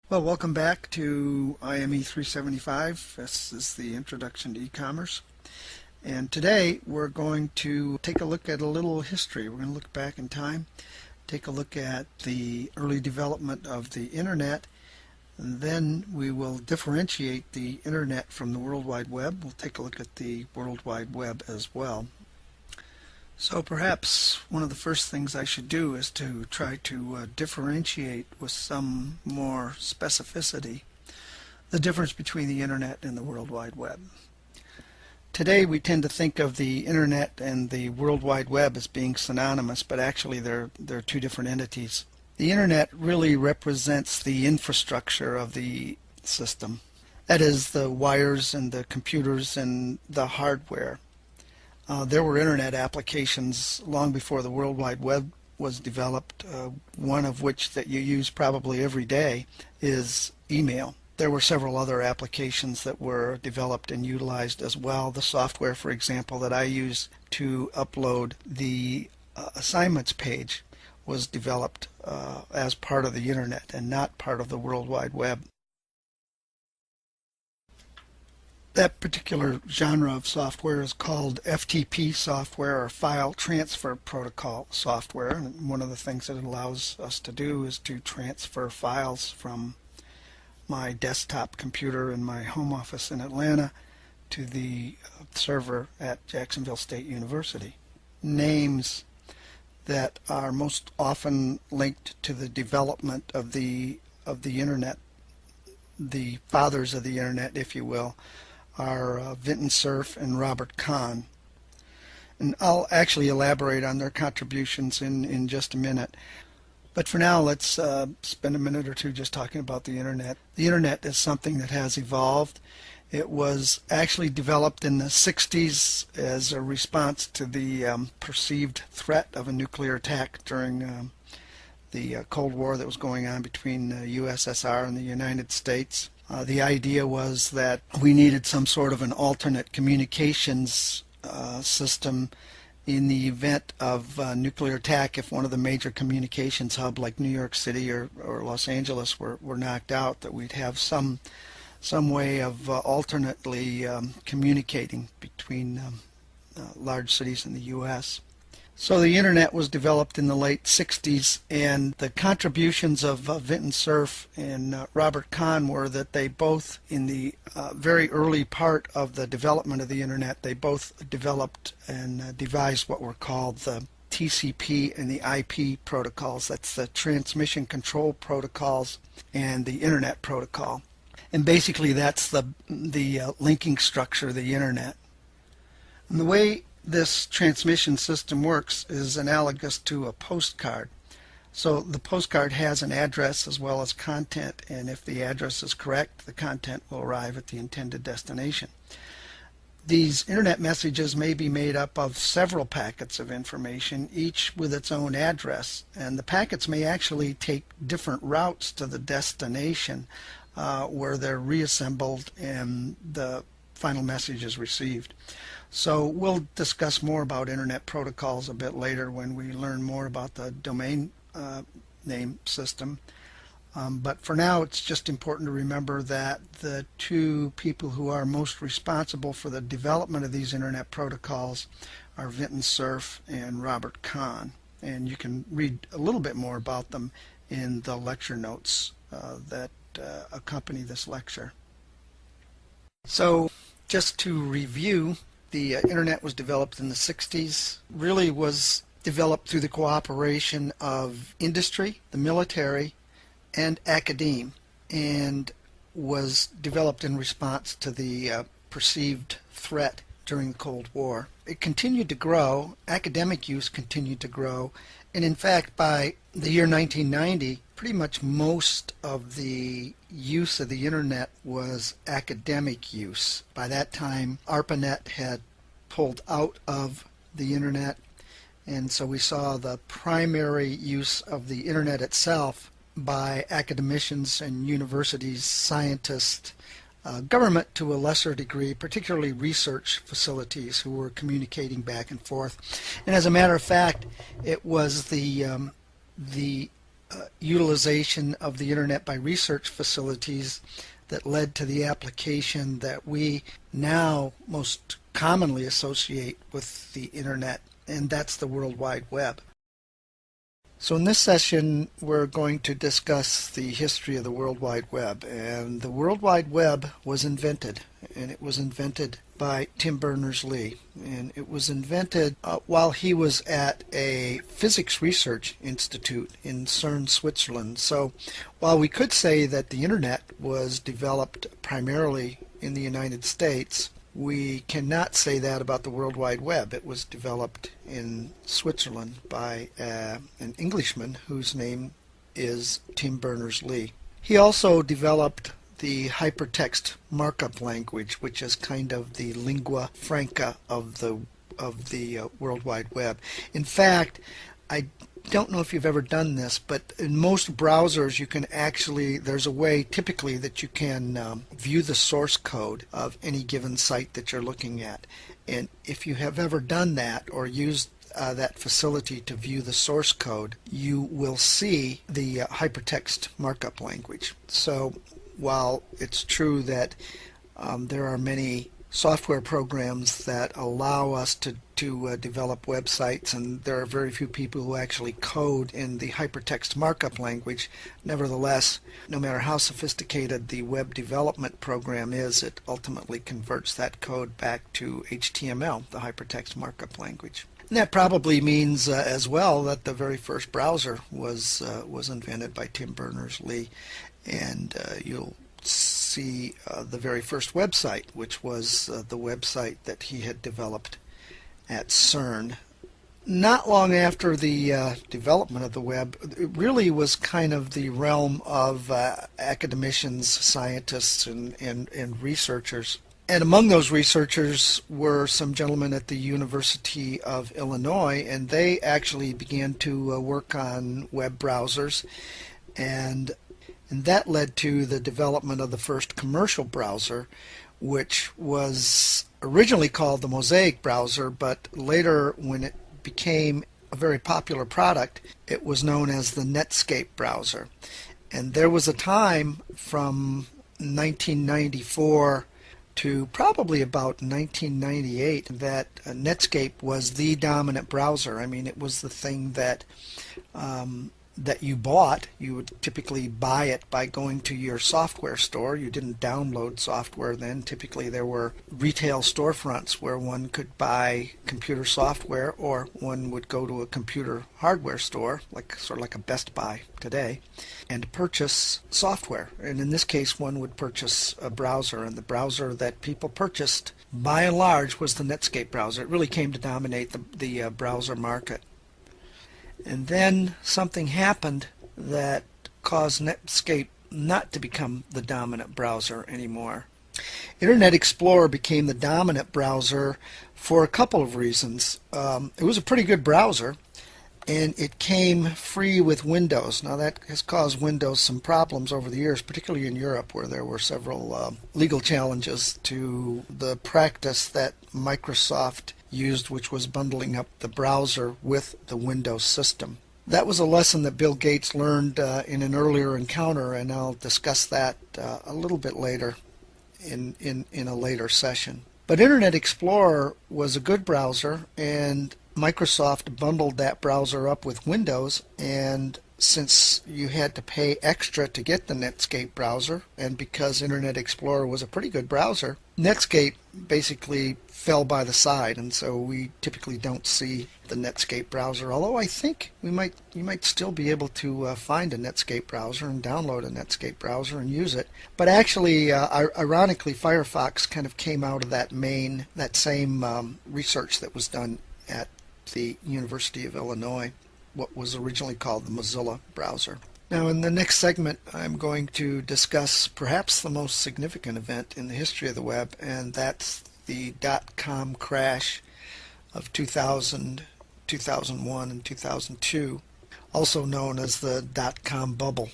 Well, welcome back to IME 375. This is the Introduction to E-commerce. And today we're going to take a look at a little history. We're going to look back in time, take a look at the early development of the Internet, and then we will differentiate the Internet from the World Wide Web. We'll take a look at the World Wide Web as well. So perhaps one of the first things I should do is to try to differentiate with some more specificity the difference between the Internet and the World Wide Web. Today we tend to think of the Internet and the World Wide Web as being synonymous, but actually they're two different entities. The Internet really represents the infrastructure of the system. That is, the wires and the computers and the hardware. There were Internet applications long before the World Wide Web was developed, one of which that you use probably every day is email. There were several other applications that were developed and utilized as well. The software, for example, that I use to upload the assignments page was developed as part of the Internet and not part of the World Wide Web. That particular genre of software is called FTP software, or File Transfer Protocol software. And one of the things that it allows us to do is to transfer files from my desktop computer in my home office in Atlanta to the server at Jacksonville State University. Names that are most often linked to the development of the Internet, the fathers of the Internet, if you will, are Vinton Cerf and Robert Kahn. And I'll actually elaborate on their contributions in just a minute. But for now, let's spend a minute or two just talking about the Internet. The Internet is something that has evolved. It was actually developed in the 60s as a response to the perceived threat of a nuclear attack during the Cold War that was going on between the USSR and the United States. The idea was that we needed some sort of an alternate communications system in the event of nuclear attack. If one of the major communications hubs like New York City or Los Angeles were knocked out, that we'd have some way of alternately communicating between large cities in the U.S. So the Internet was developed in the late 60s, and the contributions of Vinton Cerf and Robert Kahn were that they both, in the very early part of the development of the Internet, they both developed and devised what were called the TCP and the IP protocols. That's the transmission control protocols and the Internet protocol. And basically that's the linking structure of the Internet. And the way this transmission system works is analogous to a postcard. So the postcard has an address as well as content, and if the address is correct, the content will arrive at the intended destination. These Internet messages may be made up of several packets of information, each with its own address, and the packets may actually take different routes to the destination where they're reassembled and the final message is received. So we'll discuss more about Internet protocols a bit later when we learn more about the domain name system. But for now, it's just important to remember that the two people who are most responsible for the development of these Internet protocols are Vinton Cerf and Robert Kahn. And you can read a little bit more about them in the lecture notes that accompany this lecture. So just to review, the Internet was developed in the 60s, really was developed through the cooperation of industry, the military, and academe, and was developed in response to the perceived threat during the Cold War. It continued to grow, academic use continued to grow, and in fact by the year 1990, pretty much most of the use of the Internet was academic use. By that time, ARPANET had pulled out of the Internet, and so we saw the primary use of the Internet itself by academicians and universities, scientists, government to a lesser degree, particularly research facilities who were communicating back and forth. And as a matter of fact, it was the utilization of the internet by research facilities that led to the application that we now most commonly associate with the internet, and that's the World Wide Web. So in this session, we're going to discuss the history of the World Wide Web. And the World Wide Web was invented, and it was invented by Tim Berners-Lee. And it was invented while he was at a physics research institute in CERN, Switzerland. So while we could say that the internet was developed primarily in the United States, we cannot say that about the World Wide Web. It was developed in Switzerland by an Englishman whose name is Tim Berners-Lee. He also developed the hypertext markup language, which is kind of the lingua franca of the World Wide Web. In fact, I don't know if you've ever done this, but in most browsers you can actually, there's a way typically that you can view the source code of any given site that you're looking at. And if you have ever done that or used that facility to view the source code, you will see the hypertext markup language. So while it's true that there are many software programs that allow us to develop websites, and there are very few people who actually code in the hypertext markup language. Nevertheless, no matter how sophisticated the web development program is, it ultimately converts that code back to HTML, the hypertext markup language. And that probably means as well that the very first browser was invented by Tim Berners-Lee, and you'll see the very first website, which was the website that he had developed at CERN. Not long after the development of the web, it really was kind of the realm of academicians, scientists, and researchers. And among those researchers were some gentlemen at the University of Illinois, and they actually began to work on web browsers, and that led to the development of the first commercial browser, which was originally called the Mosaic browser, but later, when it became a very popular product, it was known as the Netscape browser. And there was a time from 1994 to probably about 1998 that Netscape was the dominant browser. I mean, it was the thing that that you bought. You would typically buy it by going to your software store. You didn't download software then. Typically there were retail storefronts where one could buy computer software, or one would go to a computer hardware store, sort of like a Best Buy today, and purchase software. And in this case, one would purchase a browser, and the browser that people purchased by and large was the Netscape browser. It really came to dominate the browser market. And then something happened that caused Netscape not to become the dominant browser anymore. Internet Explorer became the dominant browser for a couple of reasons. It was a pretty good browser, and it came free with Windows. Now that has caused Windows some problems over the years, particularly in Europe, where there were several legal challenges to the practice that Microsoft used, which was bundling up the browser with the Windows system. That was a lesson that Bill Gates learned in an earlier encounter, and I'll discuss that a little bit later in a later session. But Internet Explorer was a good browser, and Microsoft bundled that browser up with Windows, and since you had to pay extra to get the Netscape browser, and because Internet Explorer was a pretty good browser, Netscape basically fell by the side, and so we typically don't see the Netscape browser, although I think you might still be able to find a Netscape browser and download a Netscape browser and use it. But actually, ironically, Firefox kind of came out of that same research that was done at the University of Illinois, what was originally called the Mozilla browser. Now, in the next segment, I'm going to discuss perhaps the most significant event in the history of the web, and that's the dot-com crash of 2000, 2001, and 2002, also known as the dot-com bubble.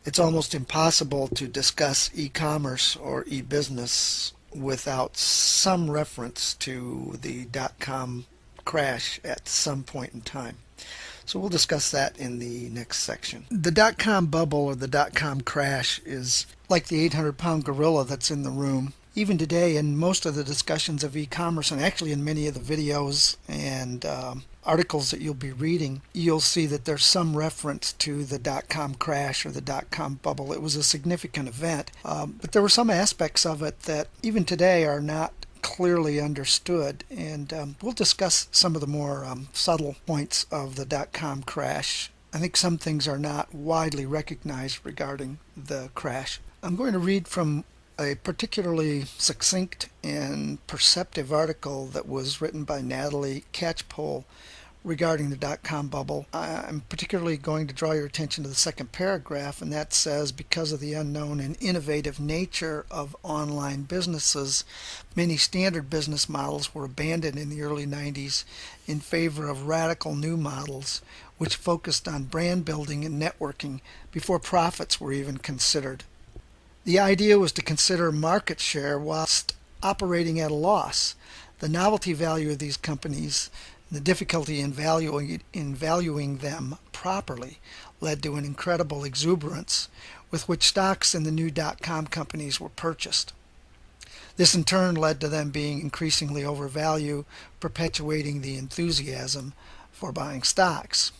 It's almost impossible to discuss e-commerce or e-business without some reference to the dot-com crash at some point in time. So we'll discuss that in the next section. The dot-com bubble or the dot-com crash is like the 800-pound gorilla that's in the room. Even today, in most of the discussions of e-commerce, and actually in many of the videos and articles that you'll be reading, you'll see that there's some reference to the dot-com crash or the dot-com bubble. It was a significant event, but there were some aspects of it that even today are not clearly understood, and we'll discuss some of the more subtle points of the dot-com crash. I think some things are not widely recognized regarding the crash. I'm going to read from a particularly succinct and perceptive article that was written by Natalie Catchpole regarding the dot-com bubble. I'm particularly going to draw your attention to the second paragraph, and that says, because of the unknown and innovative nature of online businesses, many standard business models were abandoned in the early 90s in favor of radical new models which focused on brand building and networking before profits were even considered. The idea was to consider market share whilst operating at a loss. The novelty value of these companies and the difficulty in valuing them properly led to an incredible exuberance with which stocks in the new dot-com companies were purchased. This in turn led to them being increasingly overvalued, perpetuating the enthusiasm for buying stocks.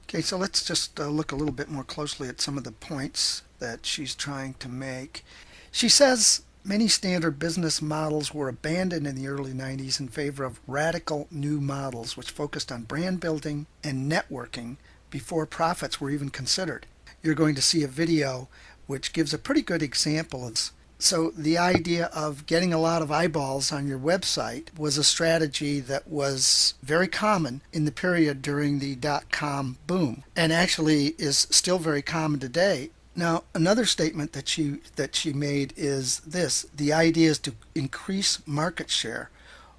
Okay, so let's just look a little bit more closely at some of the points that she's trying to make. She says many standard business models were abandoned in the early 90s in favor of radical new models which focused on brand building and networking before profits were even considered. You're going to see a video which gives a pretty good example of this. So the idea of getting a lot of eyeballs on your website was a strategy that was very common in the period during the dot-com boom, and actually is still very common today. Now, another statement that she made is this: the idea is to increase market share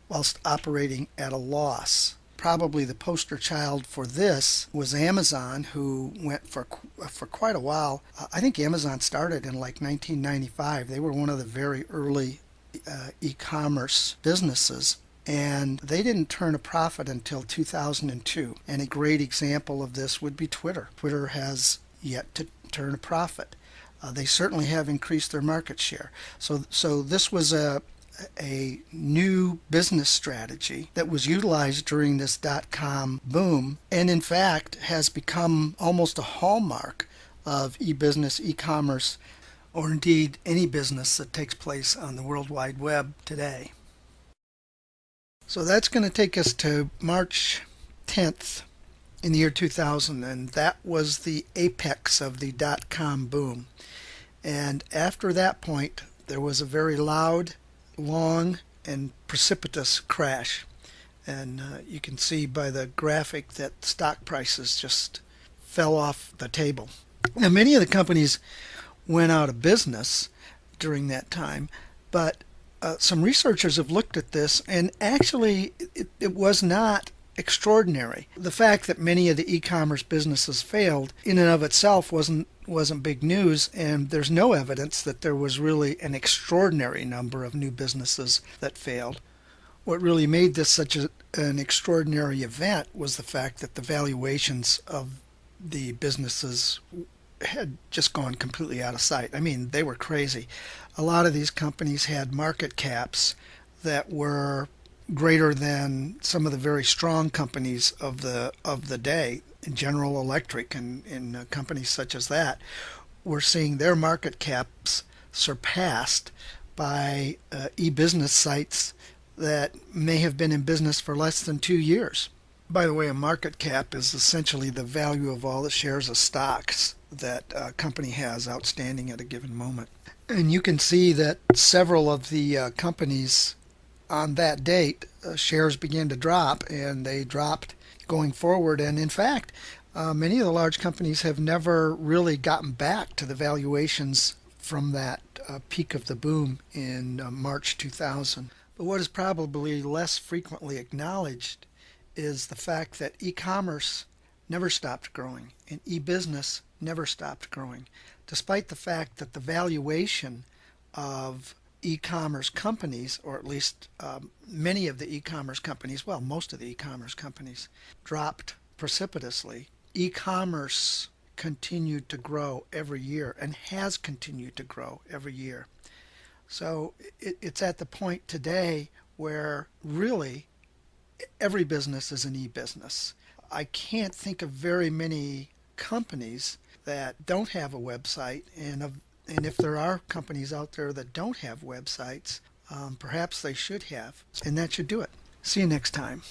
whilst operating at a loss. Probably the poster child for this was Amazon, who went for quite a while. I think Amazon started in like 1995. They were one of the very early e-commerce businesses, and they didn't turn a profit until 2002. And a great example of this would be Twitter. Twitter has yet to turn a profit. They certainly have increased their market share. So this was a new business strategy that was utilized during this dot-com boom, and in fact has become almost a hallmark of e-business, e-commerce, or indeed any business that takes place on the World Wide Web today. So that's going to take us to March 10th in the year 2000, and that was the apex of the dot-com boom. And after that point, there was a very loud, long, and precipitous crash. And you can see by the graphic that stock prices just fell off the table. Now, many of the companies went out of business during that time, but some researchers have looked at this, and actually it was not extraordinary. The fact that many of the e-commerce businesses failed in and of itself wasn't big news, and there's no evidence that there was really an extraordinary number of new businesses that failed. What really made this such an extraordinary event was the fact that the valuations of the businesses had just gone completely out of sight. I mean, they were crazy. A lot of these companies had market caps that were greater than some of the very strong companies of the day. General Electric and companies such as that were seeing their market caps surpassed by e-business sites that may have been in business for less than 2 years. By the way, a market cap is essentially the value of all the shares of stocks that a company has outstanding at a given moment. And you can see that several of the companies on that date, shares began to drop, and they dropped going forward. And in fact, many of the large companies have never really gotten back to the valuations from that peak of the boom in March 2000. But what is probably less frequently acknowledged is the fact that e-commerce never stopped growing and e-business never stopped growing, despite the fact that the valuation of e-commerce companies, or at least many of the e-commerce companies, well, most of the e-commerce companies, dropped precipitously. E-commerce continued to grow every year and has continued to grow every year. So it's at the point today where really every business is an e-business. I can't think of very many companies that don't have a website, and if there are companies out there that don't have websites, perhaps they should have, and that should do it. See you next time.